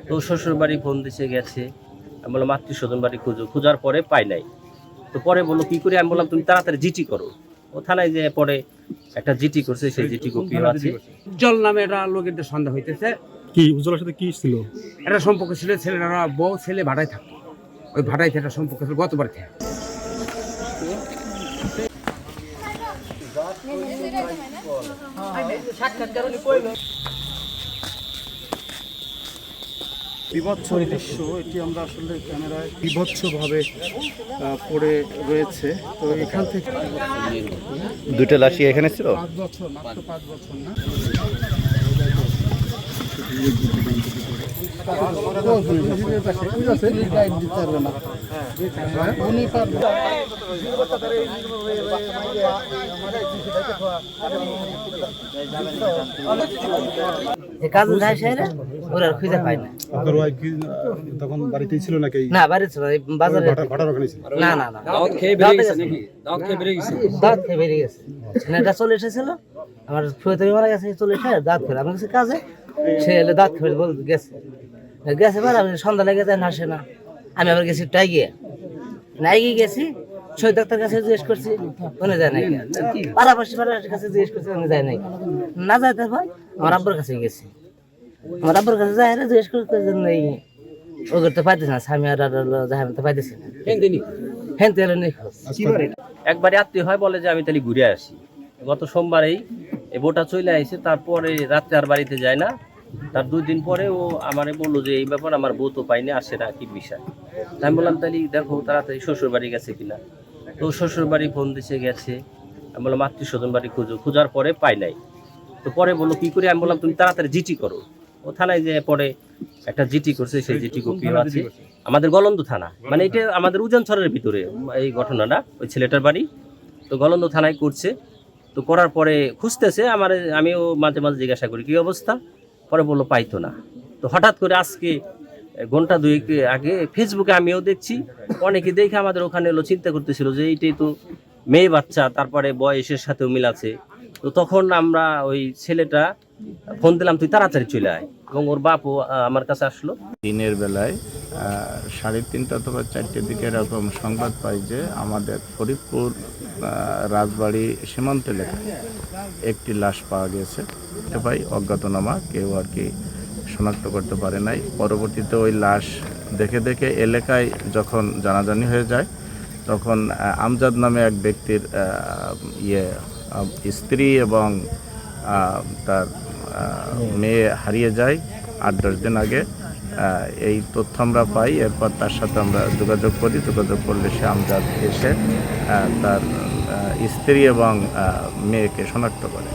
তো শ্বশুর বাড়ি ফোন দিছে গেছে, আমি বললাম আত্মীয় স্বজন বাড়ি খুঁজো, খোঁজার পরে পাই নাই। তো পরে বললো কি করে, আমি বললাম তুমি তাড়াতাড়ি জিটি করো। ও থানায় যে পরে একটা জিটি করছে, সেই জিটি কপিও আছে। উজ্জ্বল নামে একটা লোকের সন্দেহ হইতেছে। কি উজ্জ্বলের সাথে কি ছিল? একটা সম্পর্ক ছিল, ছেলেরা বউ ছেলে ভাড়ায় থাকতো, ওই ভাড়ায় একটা সম্পর্ক ছিল গতবার থেকে। বিভৎস দৃশ্য এটি, আমরা আসলে ক্যামেরায় বিভৎসভাবে পড়ে রয়েছে। তো এখান থেকে দুটো লাশই এখানে ছিল। 5 বছর, মাত্র 5 বছর না। কাজে যায় সেরা ওরা খুঁজে পায় না। আপনার ওয়াইফ কি তখন বাড়িতেই ছিল নাকি? না বাড়ি ছিল বাজারে, ভাড়ার ওখানে ছিল? না না না দাওয়াত খেয়ে বেরিয়ে গেছে নাকি? দাওয়াত খেয়ে বেরিয়ে গেছে। এটা চলে এসেছিল, আমার ফুয়ে থেকে মারা গেছে, চলে এসে দাঁত খেয়ে আমার কাছে কাজে, সে এলে দাঁত খেয়ে বল গেছে গেছে এবার আমি সন্ধ্যা লেগে যায়, আসে না। আমি আবার গেছি নাইগিয়ে গেছি, শহীদ ডাক্তার কাছে জিজ্ঞেস করছি, ওনে যায় নাই। পাড়াপাশি পাড়ার কাছে জিজ্ঞেস করছি, ওনে যায় নাই। না যায় তারপর আমার আব্বুর কাছে গেছি, আমার আব্বুর কাছে যায় না, জিজ্ঞেস করতে ওগুলো তো পাইতেছে না, স্বামী আর যাই তো পাইতেছে না। হ্যাঁ তেলে নেই একবারে আত্মীয় হয় বলে যে আমি তাহলে ঘুরে আসি। গত সোমবারেই এই বোটা চলে আসছে, তারপরে রাত্রে আর বাড়িতে যায় না। তার 2 দিন পরে ও আমারে বললো যে এই ব্যাপার, আমার বউ তো পাইনি, আসে না, কি বিষয়। আমি বললাম তাহলে দেখো তাড়াতাড়ি শ্বশুর বাড়ি গেছে কিনা। তো শ্বশুর বাড়ি ফোন দিছে গেছে, আমি বললাম আত্মীয় স্বজন বাড়ি খুঁজো, খোঁজার পরে পাই নাই। তো পরে বললো কি করে, আমি বললাম তুমি তাড়াতাড়ি জিটি করো। ও থানায় যে পরে একটা জিটি করছে, সেই জিটি কপিও আছে। আমাদের গলন্দ থানা, মানে এটা আমাদের উজানছড়ের ভিতরে এই ঘটনাটা, ওই ছেলেটার বাড়ি। তো গলন্দ থানায় করছে। তো করার পরে খুঁজতেছে আমিও মাঝে মাঝে জিজ্ঞাসা করি কি অবস্থা, পরে বললো পাইতো না। তো হঠাৎ করে আজকে ঘন্টা 2 আগে ফেসবুকে আমিও দেখছি, অনেকে দেখে আমাদের ওখানে এলো, চিন্তা করতেছিল যে এইটাই তো মেয়ে বাচ্চা, তারপরে বয়সের সাথেও মিল আছে। তো তখন আমরা ওই ছেলেটা ফোন দিলাম তুই তাড়াতাড়ি চলে আয়, এবং ওর বাপও আমার কাছে আসলো। দিনের বেলায় 3:30 অথবা 4টের দিকে এরকম সংবাদ পাই যে আমাদের ফরিদপুর রাজবাড়ি সীমান্ত এলাকায় একটি লাশ পাওয়া গেছে। ভাই অজ্ঞাতনামা, কেউ আর কি শনাক্ত করতে পারে নাই। পরবর্তীতে ওই লাশ দেখে এলাকায় যখন জানাজানি হয়ে যায়, তখন আমজাদ নামে এক ব্যক্তির স্ত্রী এবং তার মেয়ে হারিয়ে যায় 8-10 দিন আগে। এই তথ্য আমরা পাই। এরপর তার সাথে আমরা যোগাযোগ করলে সে আমজাদ এসে তার স্ত্রী এবং মেয়েকে শনাক্ত করে।